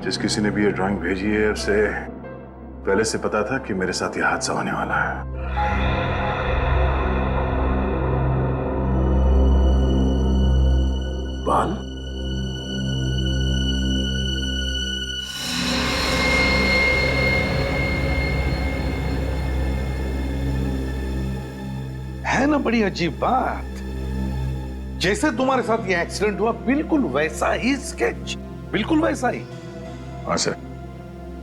जिस किसी ने भी ये ड्राइंग भेजी है उसे पहले से पता था कि मेरे साथ ये हादसा होने वाला है। बाल है ना, बड़ी अजीब बात। जैसे तुम्हारे साथ ये एक्सीडेंट हुआ बिल्कुल वैसा ही स्केच, बिल्कुल वैसा ही। हाँ सर,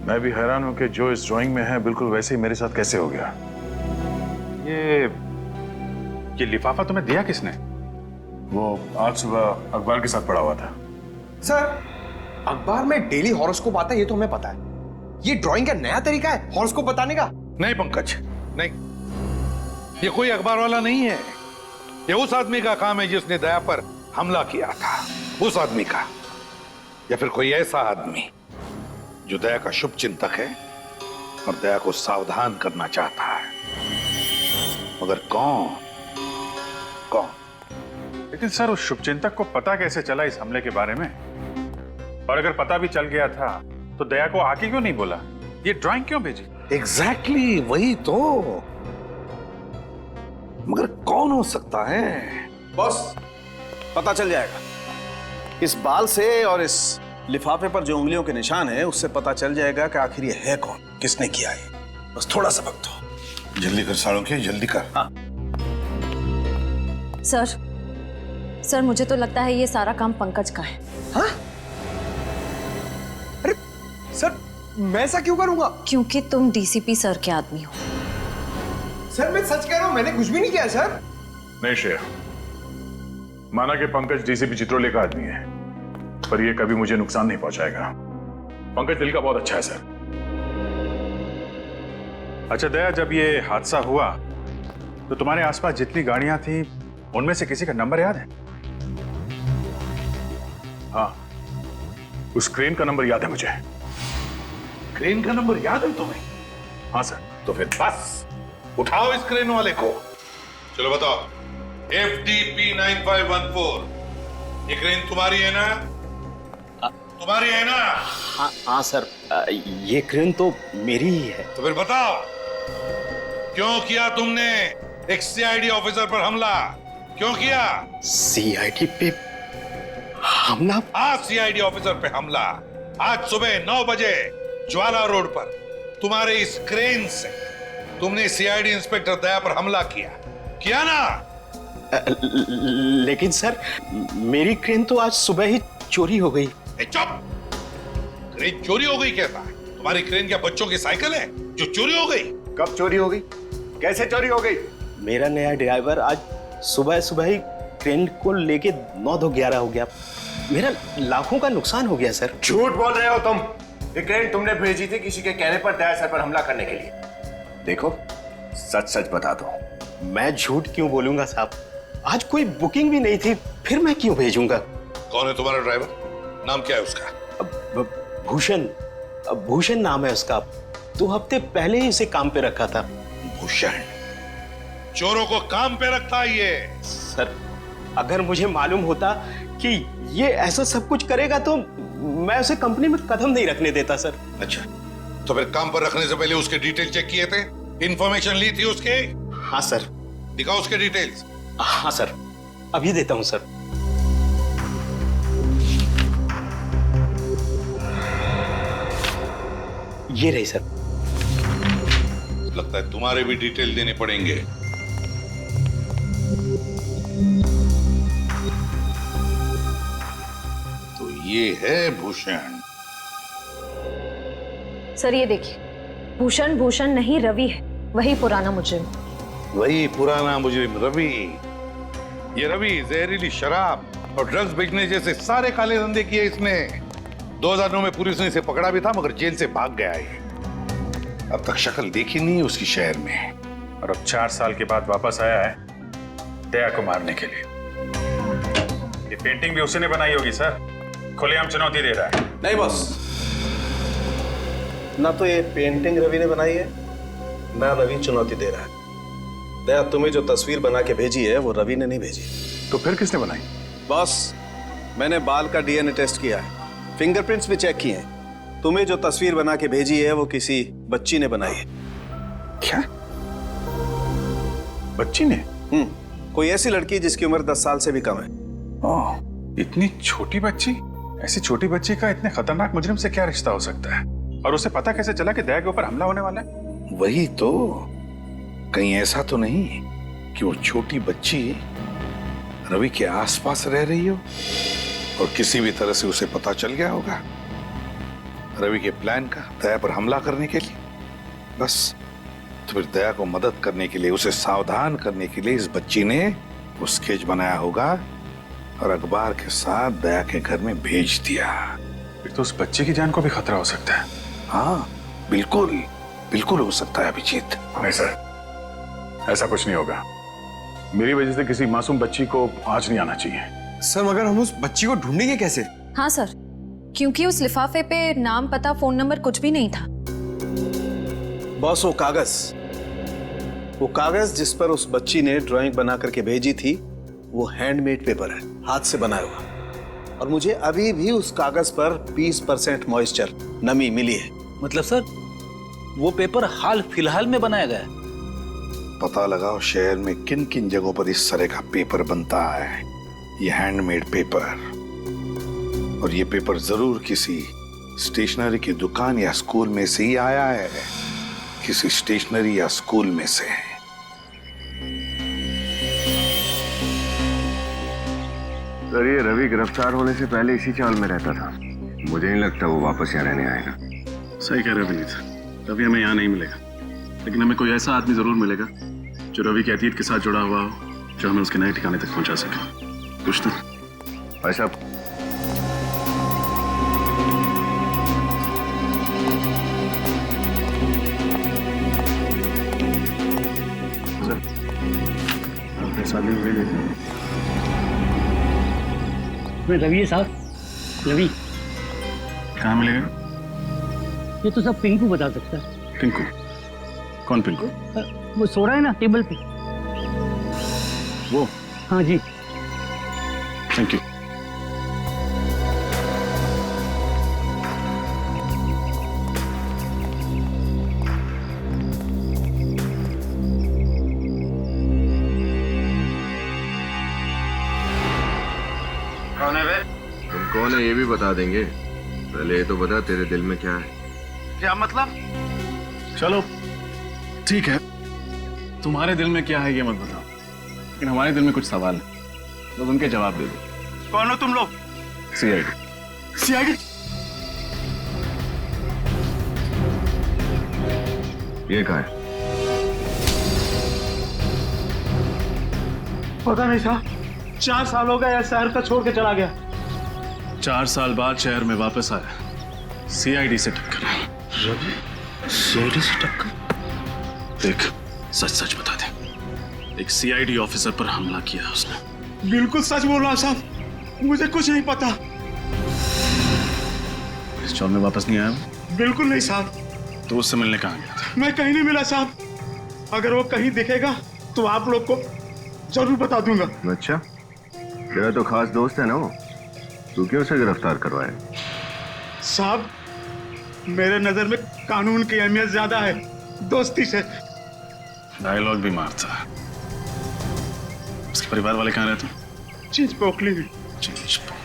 मैं भी हैरान हूं कि जो इस ड्राइंग में है बिल्कुल वैसे ही मेरे साथ कैसे हो गया। ये लिफाफा तुम्हें दिया किसने? वो आज सुबह अखबार के साथ पड़ा हुआ था। सर, अखबार में डेली हॉरोस्कोप आता है, ये तो हमें पता है। ये ड्राइंग का नया तरीका है हॉरोस्कोप बताने का? नहीं पंकज, नहीं, ये कोई अखबार वाला नहीं है। ये उस आदमी का काम है जिसने दया पर हमला किया था, उस आदमी का। या फिर कोई ऐसा आदमी जो दया का शुभ चिंतक है और दया को सावधान करना चाहता है, मगर कौन? लेकिन सर, उस शुभचिंतक को पता कैसे चला इस हमले के बारे में? और अगर पता भी चल गया था तो दया को आके क्यों नहीं बोला? ये ड्राइंग क्यों भेजी? एग्जैक्टली वही तो। मगर कौन हो सकता है? बॉस, पता चल जाएगा। इस बाल से और इस लिफाफे पर जो उंगलियों के निशान है उससे पता चल जाएगा कि आखिर ये है कौन, किसने किया है। बस थोड़ा सा वक्त दो। जल्दी कर सालों जल्दी कर। हाँ। सर मुझे तो लगता है ये सारा काम पंकज का है। हाँ? अरे सर, मैं ऐसा क्यों करूंगा? क्योंकि तुम डीसीपी सर के आदमी हो। सर मैं सच कह रहा हूं, मैंने कुछ भी नहीं किया सर। नहीं श्रेया, माना कि पंकज डीसीपी चित्रोले का आदमी है, पर यह कभी मुझे नुकसान नहीं पहुंचाएगा। पंकज दिल का बहुत अच्छा है सर। अच्छा दया, जब ये हादसा हुआ तो तुम्हारे आसपास जितनी गाड़ियां थी उनमें से किसी का नंबर याद है? हाँ, उस क्रेन का नंबर याद है मुझे। क्रेन का नंबर याद है तुम्हें? हाँ सर। तो फिर बस उठाओ इस क्रेन वाले को। चलो बताओ, FTP 9514, ये क्रेन तुम्हारी है ना? तुम्हारी है ना? हाँ सर, ये क्रेन तो मेरी ही है। तो फिर बताओ, क्यों किया तुमने एक CID ऑफिसर पर हमला? क्यों किया? CID पे हमला? हाँ, CID ऑफिसर पे हमला आज सुबह 9 बजे ज्वाला रोड पर तुम्हारे इस क्रेन से तुमने CID इंस्पेक्टर दया पर हमला किया ना? लेकिन सर, मेरी क्रेन तो आज सुबह ही चोरी हो गई। चुप! क्रेन चोरी हो गई कैसा? तुम्हारी क्रेन क्या बच्चों की साइकिल है जो चोरी हो गई? कब चोरी हो गई? कैसे चोरी हो गई? मेरा नया ड्राइवर आज सुबह सुबह ही क्रेन को लेके 9-11 हो गया। मेरा लाखों का नुकसान हो गया सर। झूठ बोल रहे हो तुम। ये क्रेन तुमने भेजी थी किसी के कहने पर दया सर पर हमला करने के लिए। देखो, सच सच बता दो। मैं झूठ क्यों बोलूंगा साहब? आज कोई बुकिंग भी नहीं थी, फिर मैं क्यों भेजूंगा? कौन है तुम्हारा ड्राइवर? नाम क्या है उसका? भूषण। भूषण नाम है उसका। 2 हफ्ते पहले ही उसे काम पे रखा था। भूषण चोरों को काम पे रखता है ये? सर, अगर मुझे मालूम होता कि ये ऐसा सब कुछ करेगा तो मैं उसे कंपनी में कदम नहीं रखने देता सर। अच्छा, तो फिर काम पर रखने से पहले उसके डिटेल चेक किए थे? इंफॉर्मेशन ली थी उसके? हाँ सर। दिखाओ उसके डिटेल्स। हाँ सर, अभी देता हूं सर। ये रही सर। लगता है तुम्हारे भी डिटेल देने पड़ेंगे। तो ये है भूषण। सर ये देखिए, भूषण नहीं रवि है, वही पुराना मुजरिम। वही पुराना मुजरिम रवि। ये रवि जहरीली शराब और ड्रग्स बेचने जैसे सारे काले धंधे किए इसने। 2009 में पुलिस ने इसे पकड़ा भी था, मगर जेल से भाग गया है। अब तक शक्ल देखी नहीं उसकी शहर में। और अब 4 साल के बाद वापस आया है दया को मारने के लिए। ये पेंटिंग भी उसने बनाई होगी सर, खुलेआम चुनौती दे रहा है। नहीं बॉस, ना तो ये पेंटिंग रवि ने बनाई है, ना रवि चुनौती दे रहा है। दया तुम्हें जो तस्वीर बना के भेजी है वो रवि ने नहीं भेजी। तो फिर किसने बनाई? बॉस, मैंने बाल का DNA टेस्ट किया है, फिंगरप्रिंट्स भी चेक किए हैं। तुम्हें जो तस्वीर बना के भेजी है वो किसी बच्ची ने बनाई है। क्या? बच्ची ने? कोई ऐसी लड़की जिसकी उम्र 10 साल से भी कम है। ओह, इतनी छोटी बच्ची? ऐसी छोटी बच्ची का इतने खतरनाक मुजरिम से क्या रिश्ता हो सकता है? और उसे पता कैसे चला कि दया के ऊपर हमला होने वाला है? वही तो, कहीं ऐसा तो नहीं कि वो छोटी बच्ची रवि के आसपास रह रही हो और किसी भी तरह से उसे पता चल गया होगा रवि के प्लान का दया पर हमला करने के लिए। बस, तो फिर दया को मदद करने के लिए, उसे सावधान करने के लिए इस बच्ची ने वो स्केच बनाया होगा और अखबार के साथ दया के घर में भेज दिया। फिर तो उस बच्चे की जान को भी खतरा हो सकता है। हाँ बिल्कुल, बिल्कुल हो सकता है अभिजीत। नहीं सर, ऐसा कुछ नहीं होगा। मेरी वजह से किसी मासूम बच्ची को आज नहीं आना चाहिए। सर मगर हम उस बच्ची को ढूंढेंगे कैसे? हाँ सर, क्योंकि उस लिफाफे पे नाम, पता, फोन नंबर कुछ भी नहीं था। बॉस वो कागज जिस पर उस बच्ची ने ड्राइंग बना करके भेजी थी, वो हैंडमेड पेपर है, हाथ से बनाया हुआ। और मुझे अभी भी उस कागज पर 20% मॉइस्चर, नमी मिली है। मतलब सर, वो पेपर हाल फिलहाल में बनाया गया है? पता लगाओ शहर में किन किन जगहों पर इस तरह का पेपर बनता है, ये हैंडमेड पेपर। और ये पेपर जरूर किसी स्टेशनरी की दुकान या स्कूल में से ही आया है, किसी स्टेशनरी या स्कूल में से। सर ये रवि गिरफ्तार होने से पहले इसी चाल में रहता था। मुझे नहीं लगता वो वापस यहाँ रहने आएगा। सही कह रहे हो विनीत, रवि हमें यहाँ नहीं मिलेगा, लेकिन हमें कोई ऐसा आदमी जरूर मिलेगा जो रवि के अतीत के साथ जुड़ा हुआ हो, जो हमें उसके नए ठिकाने तक पहुंचा सके। कुछ तो भाई साहब, अपने साथ में भेज देते हैं। रवि है साहब, रवि। कहाँ मिलेगा? ये तो सब पिंकू बता सकता है। पिंकू? कौन पिंकू? वो सो रहा है ना टेबल पे। वो? हाँ जी। Thank you. कौन है बे? तुम कौन है ये भी बता देंगे, पहले ये तो बता तेरे दिल में क्या है। क्या मतलब? चलो ठीक है, तुम्हारे दिल में क्या है ये मत बताओ, लेकिन हमारे दिल में कुछ सवाल है, तो उनके जवाब दे दो। कौन हो तुम लोग? सीआईडी। सीआईडी? ये कहा है? पता नहीं साहब, 4 साल हो गए शहर का छोड़ के चला गया। 4 साल बाद शहर में वापस आया, सीआईडी से टक्कर। रवि सीआईडी से टक्कर? देख, सच सच बता दे, एक सीआईडी ऑफिसर पर हमला किया है उसने। बिल्कुल सच बोल रहा साहब, मुझे कुछ नहीं पता। इस चौर में वापस नहीं आया वो? बिल्कुल नहीं साहब। तो उससे मिलने कहाँ गया था? मैं कहीं नहीं मिला साहब। अगर वो कहीं दिखेगा तो आप लोग को जरूर बता दूंगा। अच्छा, तेरा तो खास दोस्त है ना वो, तू क्यों उसे गिरफ्तार करवाया? साहब मेरे नजर में कानून की अहमियत ज्यादा है दोस्ती से। डायलॉग भी मारता है। उसके परिवार वाले कहाँ रहते हैं? चीज पोखली में। चीज पोखली।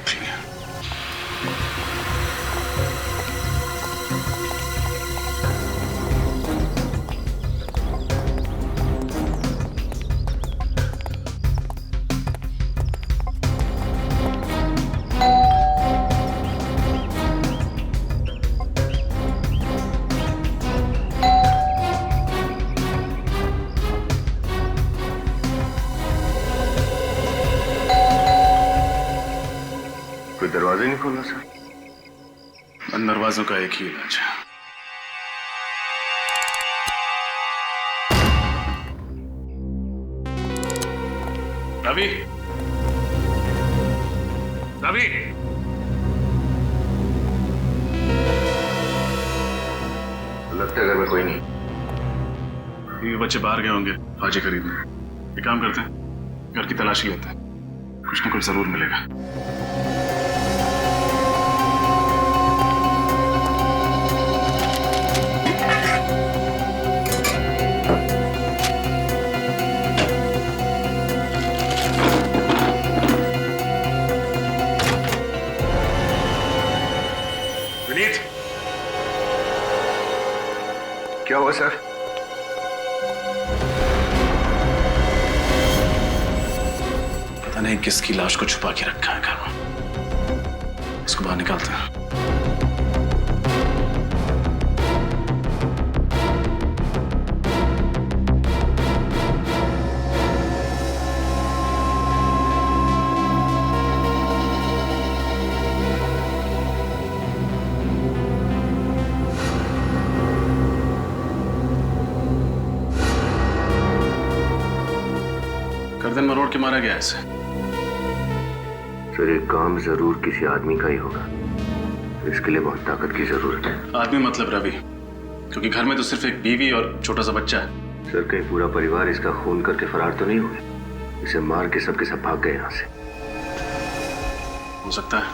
कोई दरवाजा नहीं खोला सर? बंद दरवाजों का एक ही इलाज है। रवि, रवि, लगता है घर में कोई नहीं। ये बच्चे बाहर गए होंगे भाजी खरीदने। एक काम करते हैं, घर की तलाशी लेते हैं, कुछ ना कुछ जरूर मिलेगा। विनीत, क्या हुआ सर? पता नहीं किसकी लाश को छुपा के रखा है घर में। इसको बाहर निकालते हैं। गर्दन मरोड़ के मारा गया है इसे। सर ये काम जरूर किसी आदमी का ही होगा, इसके लिए बहुत ताकत की जरूरत है। आदमी मतलब रवि, क्योंकि घर में तो सिर्फ एक बीवी और छोटा सा बच्चा है। सर कहीं पूरा परिवार इसका खून करके फरार तो नहीं हुए? इसे मार के सबके सब भाग गए यहाँ से। हो सकता है।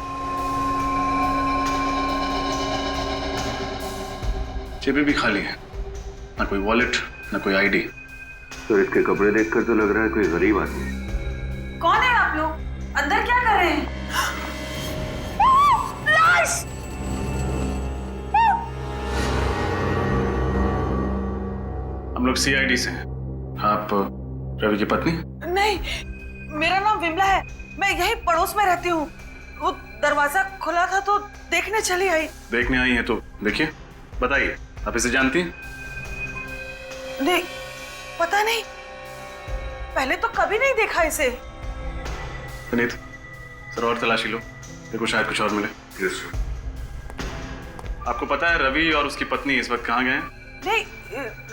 जेबें भी खाली है, ना कोई वॉलेट ना कोई आईडी। सर इसके कपड़े देखकर तो लग रहा है कोई गरीब आदमी है। कौन है आप लोग? अंदर क्या कर रहे हैं? लाश! हम लोग सीआईडी से हैं। आप रवि की पत्नी? नहीं, मेरा नाम विमला है। मैं यही पड़ोस में रहती हूँ। वो दरवाजा खुला था तो देखने चली आई। देखने आई हैं तो देखिए, बताइए आप इसे जानती हैं? नहीं, पता नहीं, पहले तो कभी नहीं देखा इसे। विनीत सर और तलाशी लो, देखो शायद कुछ और मिले। Yes sir. आपको पता है रवि और उसकी पत्नी इस वक्त कहाँ गए हैं? नहीं,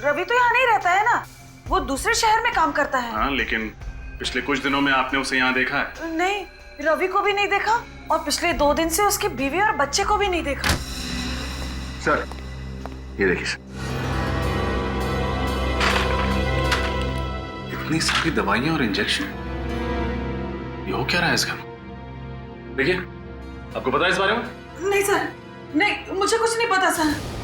रवि तो यहाँ नहीं रहता है ना, वो दूसरे शहर में काम करता है। हाँ, लेकिन पिछले कुछ दिनों में आपने उसे यहाँ देखा है? नहीं, रवि को भी नहीं देखा और पिछले 2 दिन से उसकी बीवी और बच्चे को भी नहीं देखा। सर ये देखिए सर, इतनी सारी दवाइयां और इंजेक्शन, ये हो क्या रहा है इसका? देखिए, आपको पता है इस बारे में? नहीं सर, नहीं, मुझे कुछ नहीं पता सर।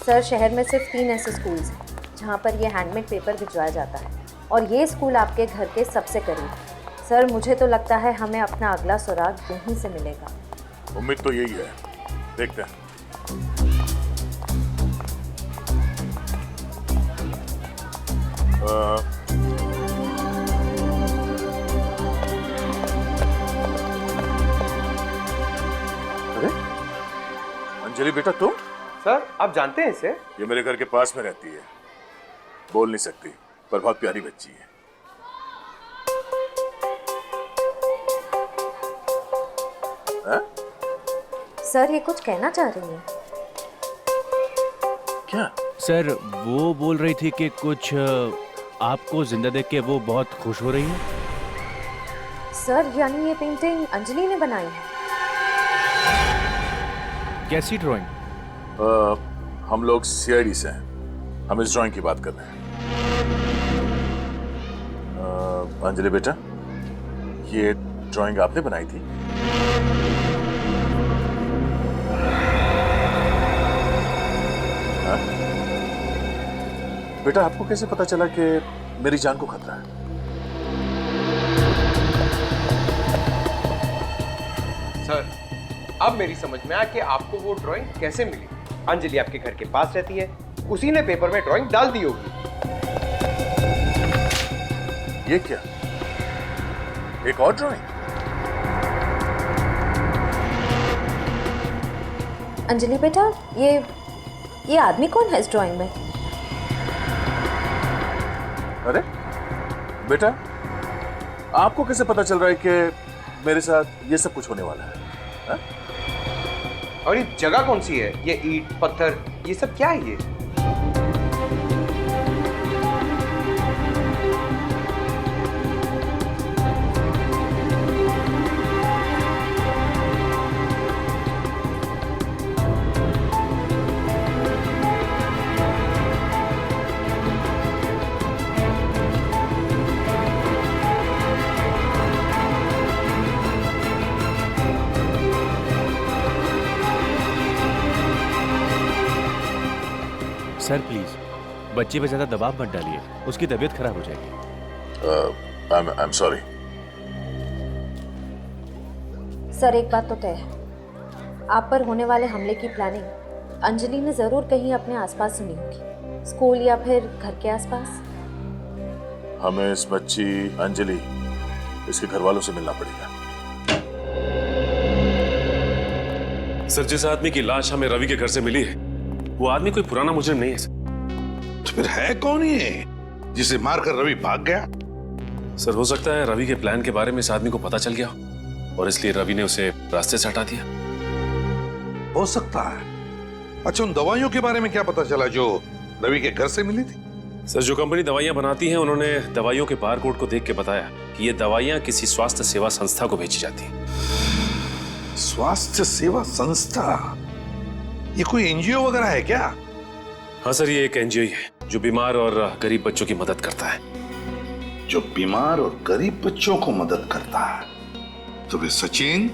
सर, शहर में सिर्फ 3 ऐसे स्कूल्स हैं जहाँ पर ये हैंडमेड पेपर भिजवाया जाता है और ये स्कूल आपके घर के सबसे करीब है। सर, मुझे तो लगता है हमें अपना अगला सुराग यहीं से मिलेगा। उम्मीद तो यही है, देखते हैं। अरे अंजलि बेटा, तुम? सर आप जानते हैं इसे? ये मेरे घर के पास में रहती है, बोल नहीं सकती पर बहुत प्यारी बच्ची है। हा? सर, ये कुछ कहना चाह रही है। क्या? सर वो बोल रही थी कि कुछ आपको जिंदा देख के वो बहुत खुश हो रही है। सर, यानी ये पेंटिंग अंजलि ने बनाई है? कैसी ड्राइंग? हम लोग सीआईडी से हैं, हम इस ड्राइंग की बात कर रहे हैं। अंजलि बेटा, ये ड्राइंग आपने बनाई थी? हाँ? बेटा, आपको कैसे पता चला कि मेरी जान को खतरा है? सर अब मेरी समझ में आया कि आपको वो ड्राइंग कैसे मिली। अंजलि आपके घर के पास रहती है, उसी ने पेपर में ड्राइंग डाल दी होगी। ये क्या, एक और ड्राइंग? अंजलि बेटा, ये आदमी कौन है इस ड्राइंग में? अरे बेटा, आपको कैसे पता चल रहा है कि मेरे साथ ये सब कुछ होने वाला है? हा? और ये जगह कौन सी है? ये ईंट पत्थर ये सब क्या है? ये सर प्लीज बच्चे पे ज्यादा दबाव मत डालिए, उसकी तबीयत खराब हो जाएगी। I am sorry. सर, एक बात तो तय है, आप पर होने वाले हमले की प्लानिंग अंजलि ने ज़रूर कहीं अपने आसपास सुनी होगी, स्कूल या फिर घर के आसपास। हमें इस बच्ची अंजलि इसके घर वालों से मिलना पड़ेगा। सर, जिस आदमी की लाश हमें रवि के घर से मिली है वो आदमी कोई पुराना मुजरिम नहीं है सर। तो फिर है कौन ये जिसे मारकर रवि भाग गया? सर, हो सकता है रवि के प्लान के बारे में इस आदमी को पता चल गया हो और इसलिए रवि ने उसे रास्ते से हटा दिया। हो सकता है। अच्छा, उन दवाइयों के बारे में क्या पता चला जो रवि के घर से मिली थी? सर, जो कंपनी दवाइयां बनाती है उन्होंने दवाइयों के बारकोड को देख के बताया कि ये दवाइयां किसी स्वास्थ्य सेवा संस्था को भेजी जाती हैं। स्वास्थ्य सेवा संस्था? ये कोई एनजीओ वगैरह है क्या? हाँ सर, ये एक एनजीओ है जो बीमार और गरीब बच्चों की मदद करता है। जो बीमार और गरीब बच्चों को मदद करता है। तो फिर सचिन,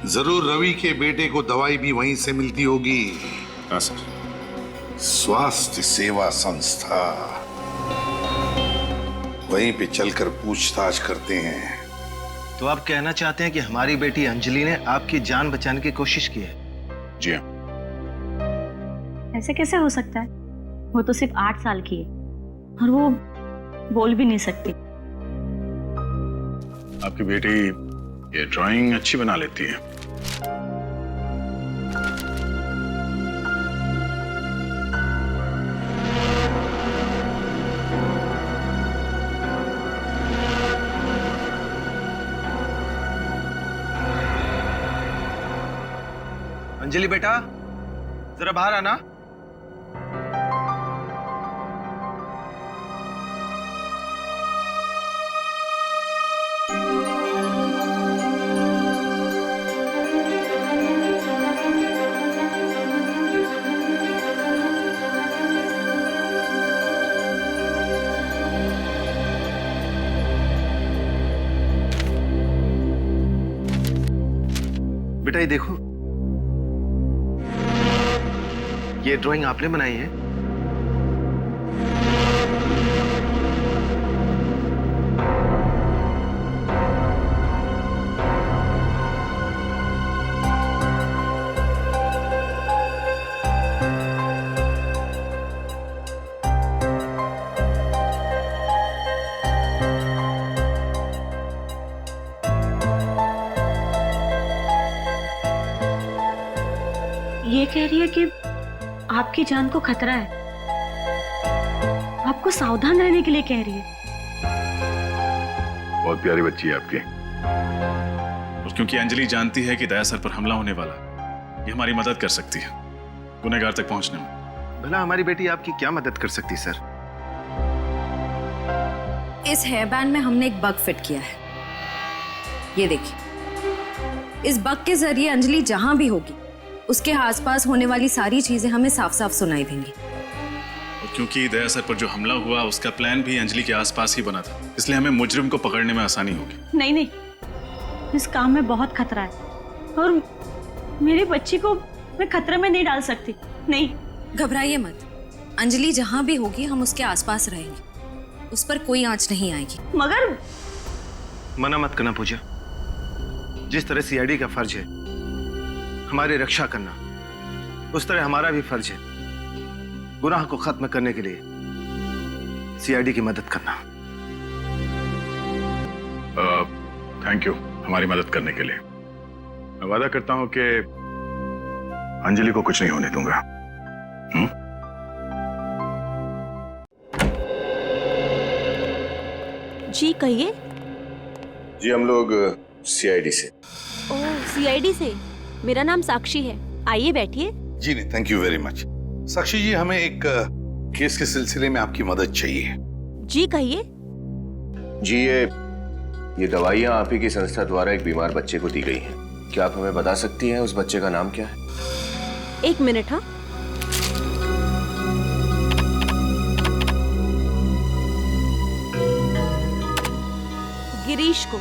जरूर रवि के बेटे को दवाई भी वहीं से मिलती होगी। हाँ सर। स्वास्थ्य सेवा संस्था, वहीं पे चलकर पूछताछ करते हैं। तो आप कहना चाहते हैं कि हमारी बेटी अंजलि ने आपकी जान बचाने की कोशिश की है? जी हाँ। ऐसे कैसे हो सकता है? वो तो सिर्फ 8 साल की है और वो बोल भी नहीं सकती। आपकी बेटी ये ड्राइंग अच्छी बना लेती है। अंजलि बेटा, जरा बाहर आना। बेटा ये देखो, ये ड्राइंग आपने बनाई है? ये कह रही है कि आपकी जान को खतरा है, आपको सावधान रहने के लिए कह रही है। बहुत प्यारी बच्ची है आपकी। और क्योंकि अंजलि जानती है कि दया सर पर हमला होने वाला है, ये हमारी मदद कर सकती है गुनहगार तक पहुंचने में। भला हमारी बेटी आपकी क्या मदद कर सकती सर? इस हेयर बैंड में हमने एक बग फिट किया है, ये देखिए। इस बग के जरिए अंजलि जहां भी होगी उसके आसपास होने वाली सारी चीजें हमें साफ साफ सुनाई देंगी। और क्योंकि दया सर पर जो हमला हुआ उसका प्लान भी अंजलि के आसपास ही बना था, इसलिए हमें मुजरिम को पकड़ने में आसानी होगी। नहीं नहीं, इस काम में बहुत खतरा है और मेरी बच्ची को मैं खतरे में नहीं डाल सकती। नहीं, घबराइए मत, अंजलि जहां भी होगी हम उसके आसपास रहेंगे, उस पर कोई आंच नहीं आएगी। मगर मना मत करना पूजा। जिस तरह सीआईडी का फर्ज है हमारी रक्षा करना, उस तरह हमारा भी फर्ज है गुनाह को खत्म करने के लिए सीआईडी की मदद करना। थैंक यू हमारी मदद करने के लिए। मैं वादा करता हूं कि अंजलि को कुछ नहीं होने दूंगा। जी कहिए। जी हम लोग सीआईडी से। ओह, सीआईडी से। मेरा नाम साक्षी है, आइए बैठिए। जी नहीं, थैंक यू वेरी मच। साक्षी जी, हमें एक केस के सिलसिले में आपकी मदद चाहिए। जी कहिए। जी ये दवाइयाँ आप ही की संस्था द्वारा एक बीमार बच्चे को दी गई हैं। क्या आप हमें बता सकती हैं उस बच्चे का नाम क्या है? 1 मिनट। हाँ, गिरीश को।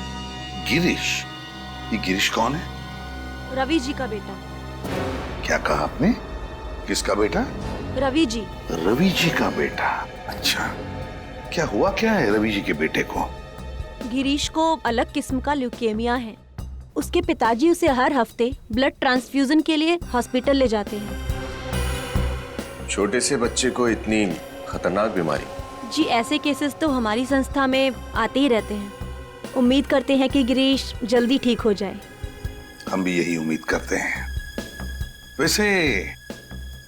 गिरीश? ये गिरीश कौन है? रवि जी का बेटा। क्या कहा आपने? किसका बेटा? रवि जी। रवि जी का बेटा? अच्छा, क्या हुआ क्या है रवि जी के बेटे को? गिरीश को अलग किस्म का ल्यूकेमिया है, उसके पिताजी उसे हर हफ्ते ब्लड ट्रांसफ्यूजन के लिए हॉस्पिटल ले जाते हैं। छोटे से बच्चे को इतनी खतरनाक बीमारी? जी ऐसे केसेस तो हमारी संस्था में आते ही रहते हैं। उम्मीद करते हैं कि गिरीश जल्दी ठीक हो जाए। हम भी यही उम्मीद करते हैं। वैसे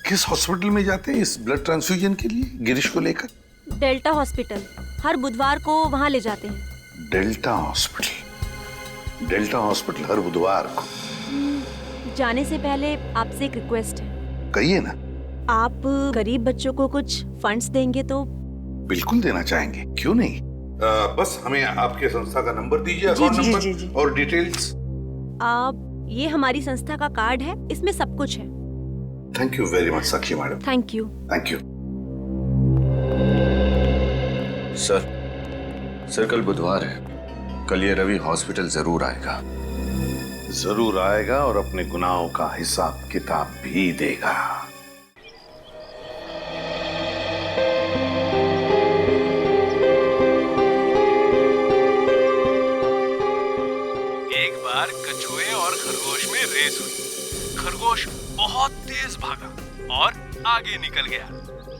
किस हॉस्पिटल में जाते हैं इस ब्लड ट्रांसफ्यूजन के लिए गिरीश को लेकर? डेल्टा हॉस्पिटल, हर बुधवार को वहां ले जाते हैं। Delta hospital? डेल्टा हॉस्पिटल हर बुधवार को? जाने से पहले आपसे एक रिक्वेस्ट है। कहिए ना। आप गरीब बच्चों को कुछ फंड्स देंगे तो? बिल्कुल देना चाहेंगे, क्यों नहीं। बस हमें आपके संस्था का नंबर दीजिए, अकाउंट नंबर और डिटेल्स। आप ये हमारी संस्था का कार्ड है, इसमें सब कुछ है। Thank you very much Sakshi madam. Thank you. Thank you. Sir कल बुधवार है, कल ये रवि हॉस्पिटल जरूर आएगा। जरूर आएगा और अपने गुनाहों का हिसाब किताब भी देगा। एक बार कछुए और खरगोश में रेस हुई। खरगोश बहुत तेज भागा और आगे निकल गया।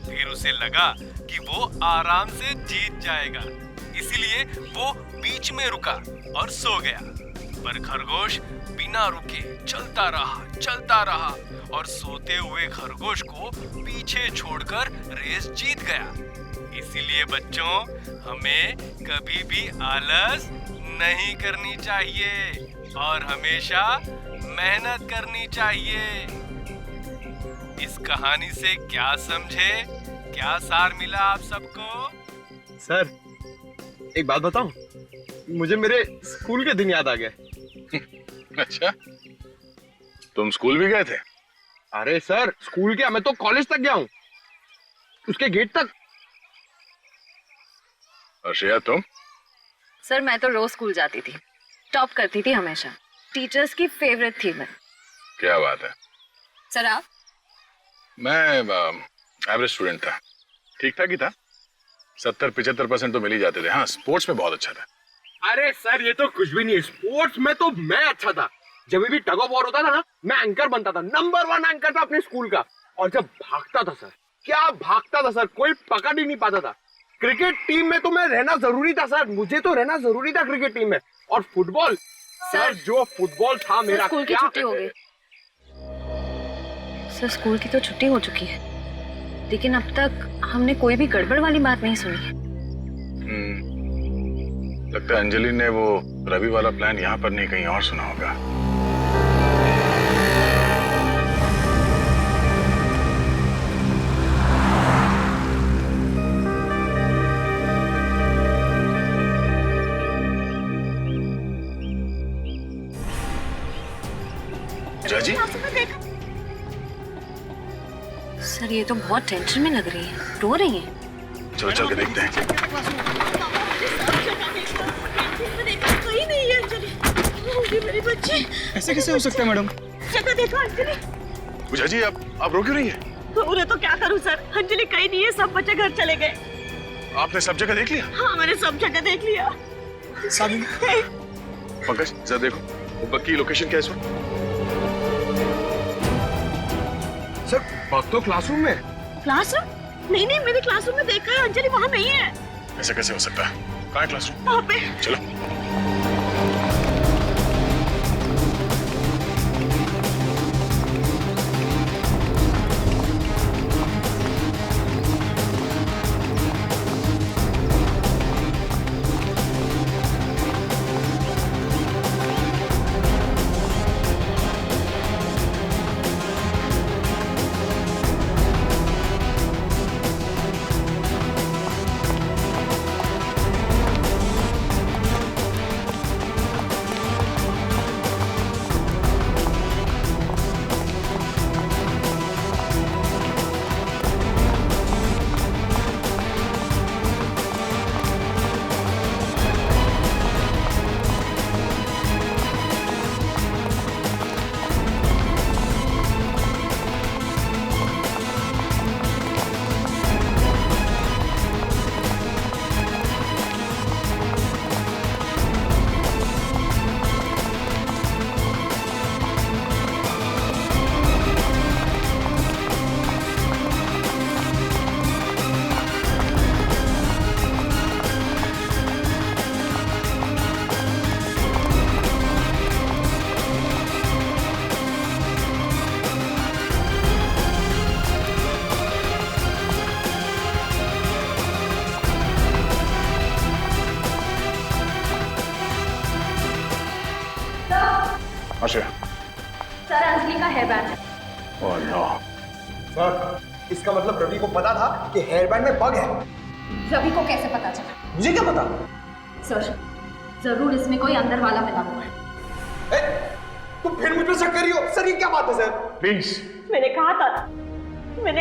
फिर उसे लगा कि वो आराम से जीत जाएगा, इसलिए वो बीच में रुका और सो गया। पर खरगोश बिना रुके चलता रहा और सोते हुए खरगोश को पीछे छोड़कर रेस जीत गया। इसीलिए बच्चों, हमें कभी भी आलस नहीं करनी चाहिए और हमेशा मेहनत करनी चाहिए। इस कहानी से क्या समझे, क्या सार मिला आप सबको? सर एक बात बताऊं, मुझे मेरे स्कूल के दिन याद आ गए। अच्छा, तुम स्कूल भी गए थे? अरे सर, स्कूल क्या, मैं तो कॉलेज तक गया हूँ, उसके गेट तक। और श्रेया तुम? सर मैं तो रोज स्कूल जाती थी, टॉप करती थी हमेशा, टीचर्स की फेवरेट थी मैं। क्या बात है। सर आप? मैं एवरेज स्टूडेंट था, ठीक ठाक ही था, 70-75% तो मिल ही जाते थे। हाँ, स्पोर्ट्स में बहुत अच्छा था। अरे सर ये तो कुछ भी नहीं है, स्पोर्ट्स में तो मैं अच्छा था। जब भी टग ऑफ वॉर होता था ना, मैं एंकर बनता था, नंबर 1 एंकर था अपने स्कूल का। और जब भागता था सर, क्या भागता था सर, कोई पकड़ ही नहीं पाता था। क्रिकेट टीम में तो मैं रहना जरूरी था सर, मुझे तो रहना जरूरी था क्रिकेट टीम में। और फुटबॉल सर, जो फुटबॉल था मेरा। स्कूल की छुट्टी हो गई सर, स्कूल की तो छुट्टी हो चुकी है, लेकिन अब तक हमने कोई भी गड़बड़ वाली बात नहीं सुनी। लगता है अंजलि ने वो रवि वाला प्लान यहाँ पर नहीं कहीं और सुना होगा। जाजी? सर ये तो बहुत टेंशन में लग रही है, रो रही है। चलो चल के देखते हैं। कहीं नहीं है अंजलि, मेरी बच्ची। ऐसे कैसे हो सकता है मैडम? जगह देखो अंजलि। जाजी आप रो क्यों रही है? उन्हें तो क्या करूं सर, अंजलि कहीं नहीं है, सब बच्चे घर चले गए। आपने सब जगह देख लिया? हाँ मैंने सब जगह देख लिया। पंकज जरा देखो, वो बग की लोकेशन क्या है इस वक्त? सर बग तो क्लासरूम में। क्लासरूम? नहीं नहीं, मैंने क्लासरूम में देखा है, अंजलि वहाँ नहीं है। ऐसा कैसे हो सकता है? कहाँ है क्लासरूम? वहाँ पे। चलो। श्रेया। सर अंजलि का हेयर बैंड है। Oh no. सर इसका मतलब रवि को पता था कि हेयर बैंड में बग है। रवि को कैसे पता चला? मुझे क्या पता? सर जरूर इसमें कोई अंदर वाला मिला हुआ है। तुम फिर मुझ पर शक कर रही हो? सर ये क्या बात है सर? प्लीज। मैंने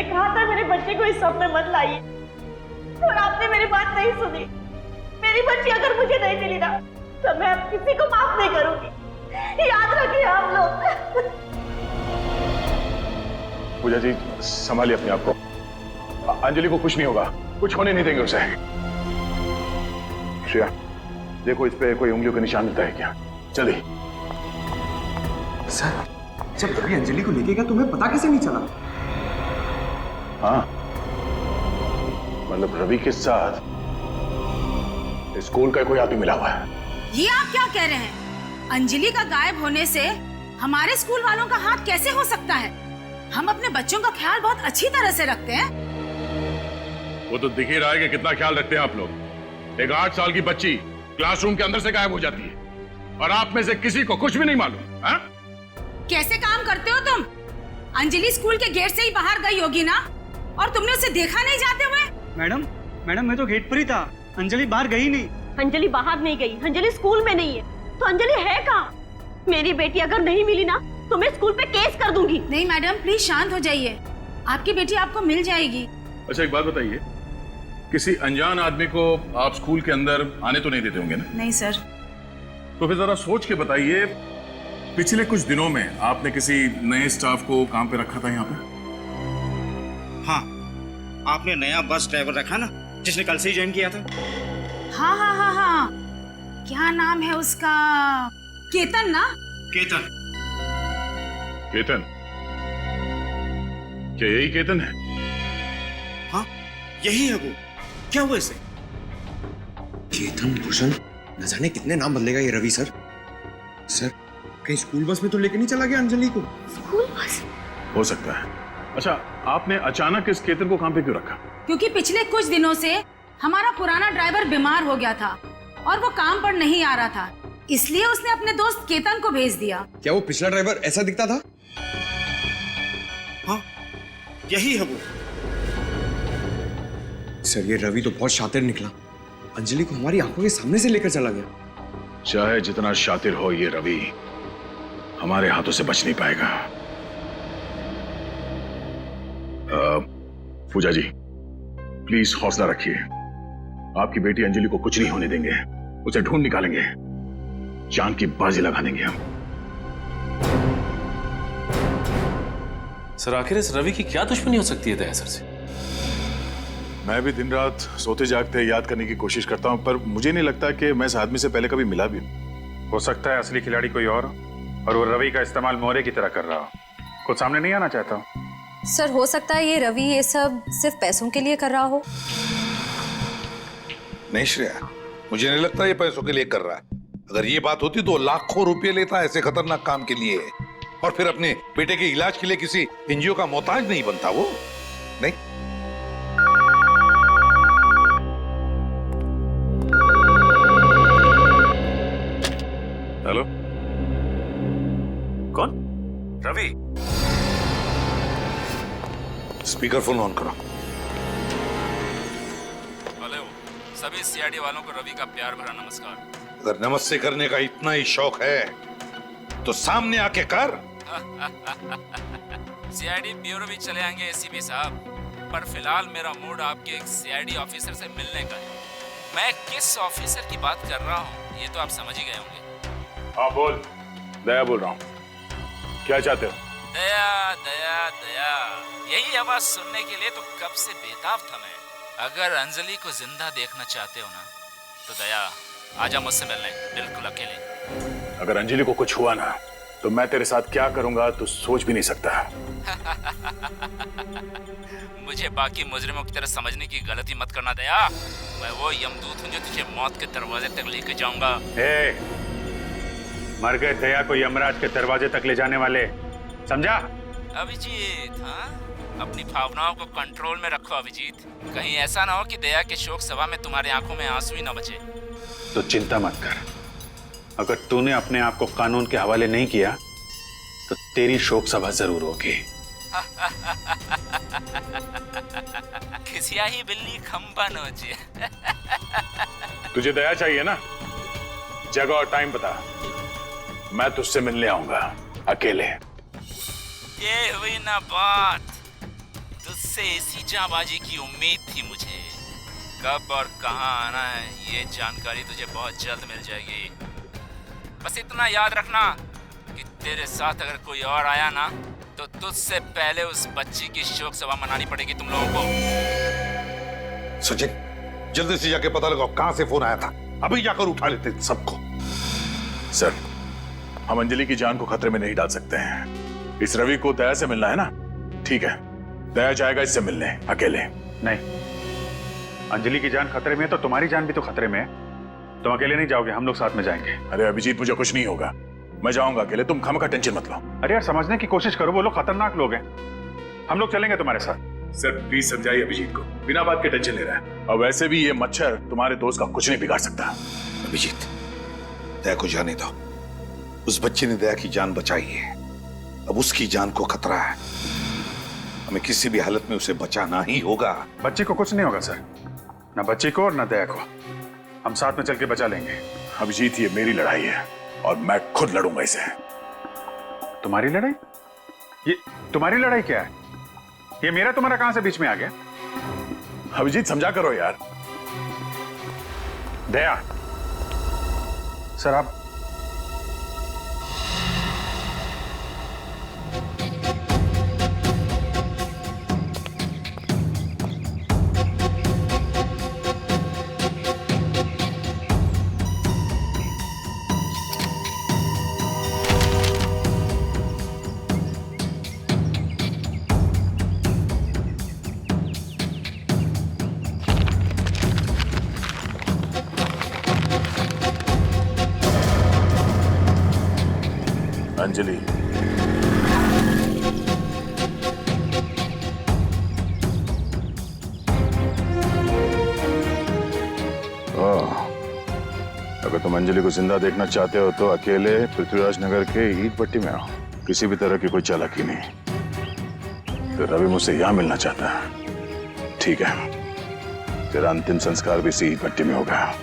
कहा था मेरे बच्चे को इस सब में मत लाइए, और आपने मेरी बात नहीं सुनी। मेरी बच्ची अगर मुझे नहीं मिली ना तो मैं अब किसी को माफ नहीं करूंगी, याद रखिए आप लोग। पूजा जी संभालिए अपने आप को। अंजलि को कुछ नहीं होगा, कुछ होने नहीं देंगे उसे। श्रेया देखो इस पे कोई उंगलियों के निशान मिलता है क्या? जल्दी। सर जब रवि अंजलि को लेके गया तुम्हें पता कैसे नहीं चला? हाँ मतलब रवि के साथ स्कूल का कोई आदमी मिला हुआ है। ये आप क्या कह रहे हैं? अंजलि का गायब होने से हमारे स्कूल वालों का हाथ कैसे हो सकता है? हम अपने बच्चों का ख्याल बहुत अच्छी तरह से रखते हैं। वो तो दिख ही रहा है कि कितना ख्याल रखते हैं आप लोग। एक 8 साल की बच्ची क्लासरूम के अंदर से गायब हो जाती है और आप में से किसी को कुछ भी नहीं मालूम। हाँ? कैसे काम करते हो तुम? अंजलि स्कूल के गेट से ही बाहर गई होगी ना, और तुमने उसे देखा नहीं जाते हुए? मैडम मैं तो गेट पर ही था, अंजलि बाहर गई नहीं। अंजलि बाहर नहीं गई, अंजलि स्कूल में नहीं है, तो अंजलि है कहाँ? मेरी बेटी अगर नहीं मिली ना तो मैं स्कूल पे केस कर दूंगी। नहीं मैडम प्लीज शांत हो जाइए, आपकी बेटी आपको मिल जाएगी। अच्छा एक बात बताइए, किसी अनजान आदमी को आप स्कूल के अंदर आने तो नहीं देते होंगे ना? नहीं सर। तो फिर जरा सोच के बताइए, पिछले कुछ दिनों में आपने किसी नए स्टाफ को काम पे रखा था यहाँ पे? हाँ, आपने नया बस ड्राइवर रखा ना, जिसने कल से ही ज्वाइन किया था। हाँ, क्या नाम है उसका? केतन ना? केतन। क्या यही केतन है? हाँ यही है वो। क्या हुआ इसे? केतन भूषण, न जाने कितने नाम बदलेगा ये रवि सर। सर कहीं स्कूल बस में तो लेके नहीं चला गया अंजलि को? School bus? हो सकता है। अच्छा आपने अचानक इस केतन को काम पे क्यों रखा? क्योंकि पिछले कुछ दिनों से हमारा पुराना ड्राइवर बीमार हो गया था और वो काम पर नहीं आ रहा था, इसलिए उसने अपने दोस्त केतन को भेज दिया। क्या वो पिछला ड्राइवर ऐसा दिखता था? हाँ यही है वो। सर ये रवि तो बहुत शातिर निकला, अंजलि को हमारी आंखों के सामने से लेकर चला गया। चाहे जितना शातिर हो ये रवि, हमारे हाथों से बच नहीं पाएगा। पूजा जी प्लीज हौसला रखिए, आपकी बेटी अंजलि को कुछ नहीं होने देंगे, उसे ढूंढ निकालेंगे, जान की बाजी लगा देंगे हम। सर आखिर इस रवि की क्या दुश्मनी हो सकती है दया सर से? मैं भी दिन रात सोते जागते याद करने की कोशिश करता हूं, पर मुझे नहीं लगता कि मैं इस आदमी से पहले कभी मिला भी हूं। हो सकता है असली खिलाड़ी कोई और वो रवि का इस्तेमाल मोहरे की तरह कर रहा हो, कुछ सामने नहीं आना चाहता। सर हो सकता है ये रवि ये सब सिर्फ पैसों के लिए कर रहा हो। नहीं श्रेया, मुझे नहीं लगता ये पैसों के लिए कर रहा है। अगर ये बात होती तो लाखों रुपए लेता ऐसे खतरनाक काम के लिए, और फिर अपने बेटे के इलाज के लिए किसी एनजीओ का मोहताज नहीं बनता वो। नहीं हेलो, कौन? रवि। स्पीकर फोन ऑन करो। हेलो, सभी सीआईडी वालों को रवि का प्यार भरा नमस्कार। अगर नमस्ते करने का इतना ही शौक है तो सामने आके कर। सीआईडी ब्यूरो भी चले आएंगे एसीपी साहब, पर फिलहाल मेरा मूड आपके एक सीआईडी ऑफिसर से मिलने का है। मैं किस ऑफिसर की बात कर रहा हूँ ये तो आप समझ ही गए होंगे। हाँ बोल। दया बोल रहा हूँ, क्या चाहते हो? दया दया दया, यही आवाज सुनने के लिए तो कब से बेताब था मैं। अगर अंजलि को जिंदा देखना चाहते हो ना तो दया आजा मुझसे मिलने, बिल्कुल अकेले। अगर अंजलि को कुछ हुआ ना तो मैं तेरे साथ क्या करूंगा तो सोच भी नहीं सकता। मुझे बाकी मुजरिमों की तरह समझने की गलती मत करना दया। मैं वो यमदूत हूँ जो तुझे मौत के दरवाजे तक लेके जाऊंगा। मर गए दया को यमराज के दरवाजे तक ले जाने वाले, समझा? अभिजीत, हाँ अपनी भावनाओं को कंट्रोल में रखो अभिजीत, कहीं ऐसा ना हो कि दया के शोक सभा में तुम्हारी आंखों में आंसू ही ना बचे। तो चिंता मत कर, अगर तूने अपने आप को कानून के हवाले नहीं किया तो तेरी शोक सभा जरूर होगी। खिसिया ही बिल्ली खंबा नोचे। तुझे दया चाहिए ना? जगह और टाइम बता, मैं तुझसे मिलने आऊंगा अकेले। ये हुई ना बात। तुझसे इसी जाबाजी की उम्मीद थी मुझे। कब और कहां आना है ये जानकारी तुझे बहुत जल्द मिल जाएगी। बस इतना याद रखना कि तेरे साथ अगर कोई और आया ना तो तुझसे पहले उस बच्ची की शोक सभा मनानी पड़ेगी तुम लोगों को। सचिन, जल्दी से जाके पता लगाओ कहां से फोन आया था। अभी जाकर उठा लेते सबको। सर, हम अंजलि की जान को खतरे में नहीं डाल सकते हैं। इस रवि को दया से मिलना है ना? ठीक है, दया जाएगा इससे मिलने अकेले। नहीं, अंजलि की जान खतरे में है तो तुम्हारी जान भी तो खतरे में है। तुम अकेले नहीं जाओगे, हम लोग साथ में जाएंगे। अरे अभिजीत, मुझे कुछ नहीं होगा, मैं जाऊंगा अकेले, तुम खामखा टेंशन मत लो। अरे यार, समझने की कोशिश करो, वो लोग खतरनाक लोग हैं। हम लोग चलेंगे तुम्हारे साथ। सर प्लीज समझाइए अभिजीत को, बिना बात के टेंशन ले रहा है। और वैसे भी ये मच्छर तुम्हारे दोस्त का कुछ नहीं बिगाड़ सकता। अभिजीत, दया को जाने दो। उस बच्चे ने दया की जान बचाई है, अब उसकी जान को खतरा है। हमें किसी भी हालत में उसे बचाना ही होगा। बच्ची को कुछ नहीं होगा सर, ना बच्ची को और ना दया को। हम साथ में चल के बचा लेंगे। अभिजीत, ये मेरी लड़ाई है और मैं खुद लड़ूंगा इसे। तुम्हारी लड़ाई? ये तुम्हारी लड़ाई क्या है? ये मेरा तुम्हारा कहां से बीच में आ गया? अभिजीत समझा करो यार। दया, सर आप अंजलि, अगर तुम अंजलि को जिंदा देखना चाहते हो तो अकेले पृथ्वीराज नगर के ईट भट्टी में आओ। किसी भी तरह की कोई चालाकी नहीं। तो रवि मुझसे यहां मिलना चाहता है, ठीक है, तेरा अंतिम संस्कार भी इसी ईट भट्टी में होगा।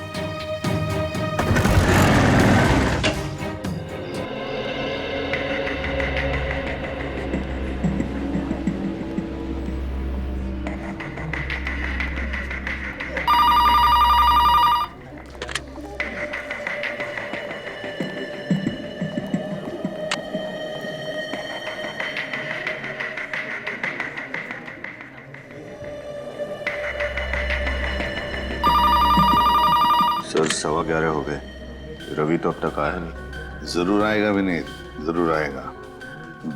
सर 11:15 हो गए, रवि तो अब तक आया नहीं। जरूर आएगा विनीत, जरूर आएगा।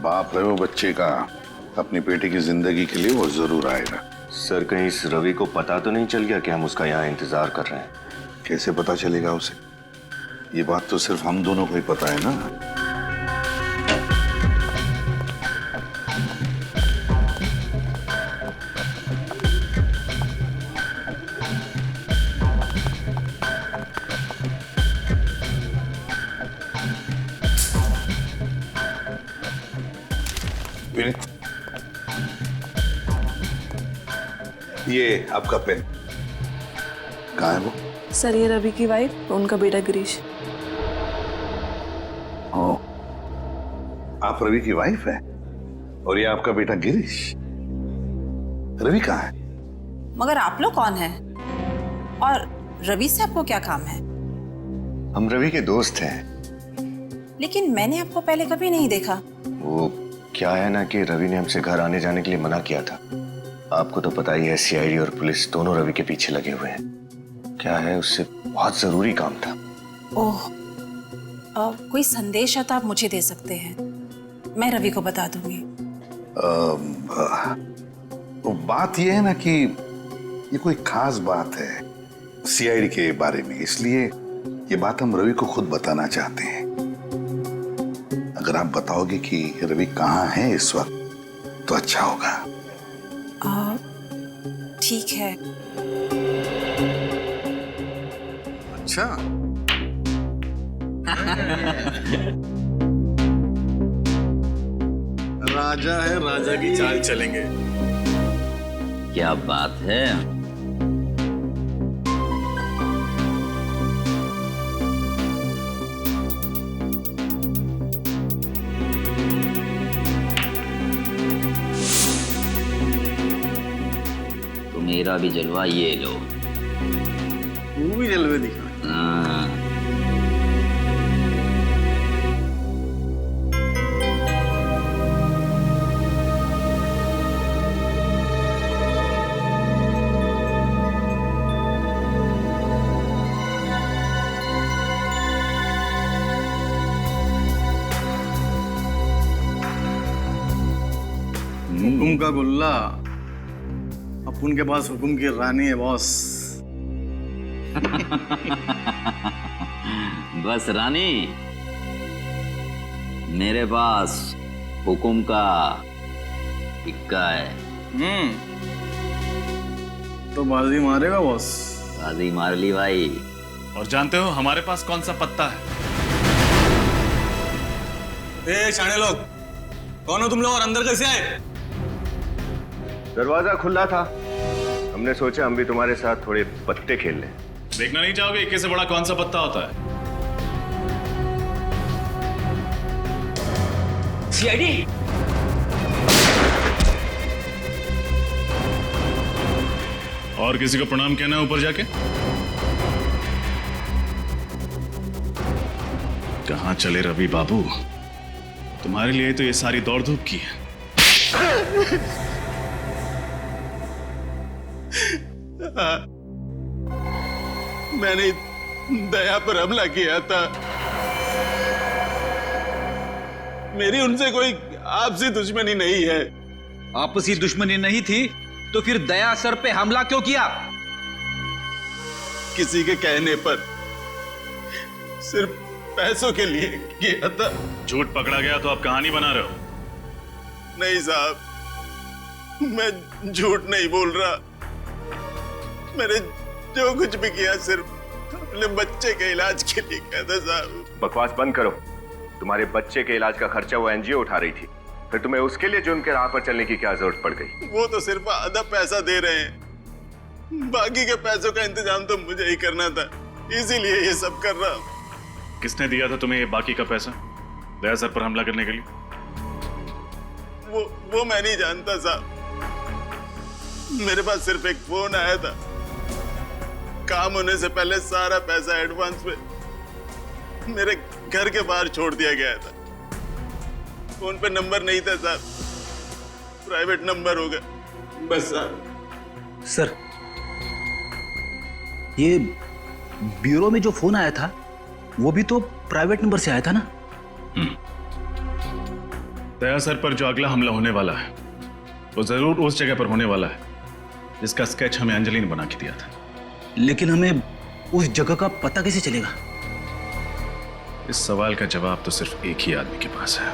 बाप है वो बच्चे का, अपनी बेटी की जिंदगी के लिए वो जरूर आएगा। सर कहीं इस रवि को पता तो नहीं चल गया कि हम उसका यहाँ इंतजार कर रहे हैं? कैसे पता चलेगा उसे? ये बात तो सिर्फ हम दोनों को ही पता है ना। विनीत, ये आपका पेन। कहाँ है वो? सर ये रवि की वाइफ, उनका बेटा गिरीश। ओ, आप रवि की वाइफ है और ये आपका बेटा गिरीश। रवि कहाँ है? मगर आप लोग कौन हैं? और रवि से आपको क्या काम है? हम रवि के दोस्त हैं। लेकिन मैंने आपको पहले कभी नहीं देखा। वो क्या है ना कि रवि ने हमसे घर आने जाने के लिए मना किया था। आपको तो पता ही है, सीआईडी और पुलिस दोनों रवि के पीछे लगे हुए हैं। क्या है, उससे बहुत जरूरी काम था। ओह, कोई संदेश है तो आप मुझे दे सकते हैं, मैं रवि को बता दूंगी। बात यह है ना कि ये कोई खास बात है सीआईडी के बारे में, इसलिए ये बात हम रवि को खुद बताना चाहते हैं। अगर आप बताओगे कि रवि कहाँ है इस वक्त तो अच्छा होगा। ठीक है। अच्छा राजा है, राजा की चाल चलेंगे। क्या बात है। तो मेरा भी जलवा ये लो। वो भी जलवे दिखा। हाँ। हुकुम का गुल्ला, अपन के पास हुकुम की रानी है बॉस। बस रानी, मेरे पास हुकुम का इक्का है। तो बाजी मारेगा बॉस? बाजी मार ली भाई। और जानते हो हमारे पास कौन सा पत्ता है? ए शाणे लोग, कौन हो तुम लोग और अंदर कैसे आए? दरवाजा खुला था, हमने सोचा हम भी तुम्हारे साथ थोड़े पत्ते खेल लें। देखना नहीं चाहोगे इक्के से बड़ा कौन सा पत्ता होता है? सीआईडी। और किसी को प्रणाम कहना है ऊपर जाके? कहां चले रवि बाबू? तुम्हारे लिए तो ये सारी दौड़ धूप की है। मैंने दया पर हमला किया था। मेरी उनसे कोई आपसी दुश्मनी नहीं है। आपसी दुश्मनी नहीं थी तो फिर दया सर पे हमला क्यों किया? किसी के कहने पर, सिर्फ पैसों के लिए किया था। झूठ पकड़ा गया तो आप कहानी बना रहे हो? नहीं साहब, मैं झूठ नहीं बोल रहा। मैंने जो कुछ भी किया सिर्फ अपने बच्चे के इलाज के लिए किया था साहब। बकवास बंद करो। तुम्हारे बच्चे के इलाज का खर्चा वो एनजीओ उठा रही थी, फिर तुम्हें उसके लिए जुर्म के राह पर चलने की क्या जरूरत पड़ गई? वो तो सिर्फ आधा पैसा दे रहे हैं, बाकी के पैसों का इंतजाम तो मुझे ही करना था, इसीलिए ये सब कर रहा हूं। किसने दिया था तुम्हें ये बाकी का पैसा दया सर पर हमला करने के लिए? वो मैं नहीं जानता साहब। मेरे पास सिर्फ एक फोन आया था, काम होने से पहले सारा पैसा एडवांस में मेरे घर के बाहर छोड़ दिया गया था। फोन पे नंबर नहीं था साहब, प्राइवेट नंबर होगा बस साहब। सर, ये ब्यूरो में जो फोन आया था वो भी तो प्राइवेट नंबर से आया था ना? दया सर पर जो अगला हमला होने वाला है वो जरूर उस जगह पर होने वाला है जिसका स्केच हमें अंजलि ने बना के दिया था। लेकिन हमें उस जगह का पता कैसे चलेगा? इस सवाल का जवाब तो सिर्फ एक ही आदमी के पास है।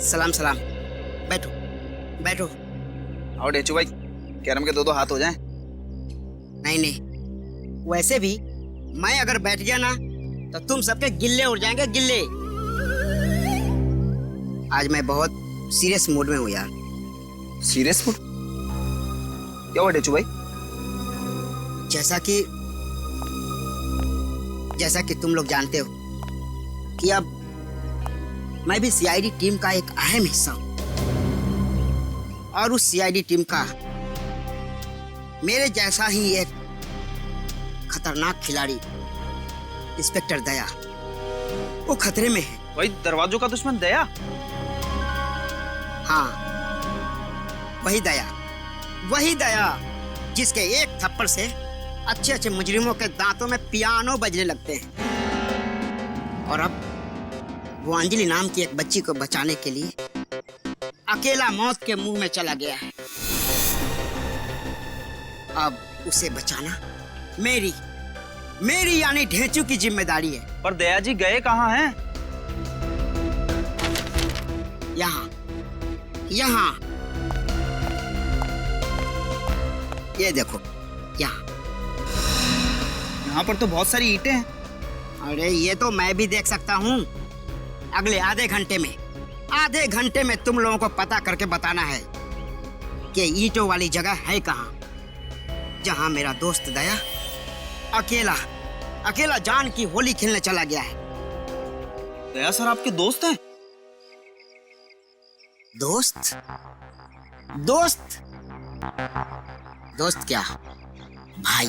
सलाम सलाम। बैठो बैठो। और डेचू भाई, कैरम के दो हाथ हो जाएं। नहीं नहीं, वैसे भी मैं अगर बैठ गया ना तो तुम सबके गिल्ले उड़ जाएंगे, गिल्ले। आज मैं बहुत सीरियस मूड में हूँ यार। Serious mood? क्या हुआ डेचू भाई? जैसा कि तुम लोग जानते हो कि अब मैं भी सीआईडी टीम का एक अहम हिस्सा हूं, और उस सीआईडी टीम का मेरे जैसा ही एक खतरनाक खिलाड़ी इंस्पेक्टर दया, वो खतरे में है। वही दरवाजों का दुश्मन दया? हाँ, वही दया जिसके एक थप्पड़ से अच्छे अच्छे मुजरिमों के दांतों में पियानो बजने लगते हैं। और अब वो अंजलि नाम की एक बच्ची को बचाने के लिए अकेला मौत के मुंह में चला गया है। अब उसे बचाना मेरी यानी ढेंचू की जिम्मेदारी है। पर दया जी गए कहाँ हैं? यहाँ, ये देखो यहाँ। यहाँ पर तो बहुत सारी ईंटें हैं। अरे ये तो मैं भी देख सकता हूँ। अगले आधे घंटे में तुम लोगों को पता करके बताना है कि ईंटों वाली जगह है कहाँ, जहाँ मेरा दोस्त दया अकेला जान की होली खेलने चला गया है। दया सर आपके दोस्त हैं? दोस्त क्या भाई?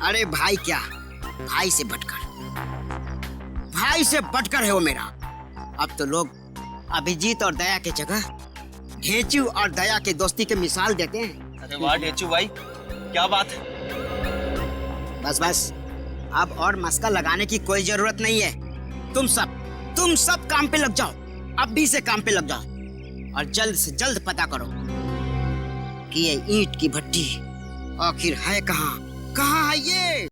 अरे भाई क्या, भाई से बढ़कर है वो मेरा। अब तो लोग अभिजीत और दया के जगह ढेंचू और दया के दोस्ती के मिसाल देते हैं। अरे वाह ढेंचू भाई, क्या बात है। बस अब और मस्का लगाने की कोई जरूरत नहीं है। तुम सब काम पे लग जाओ, अभी से काम पे लग जाओ और जल्द से जल्द पता करो कि ये ईंट की भट्टी आखिर है कहाँ है ये।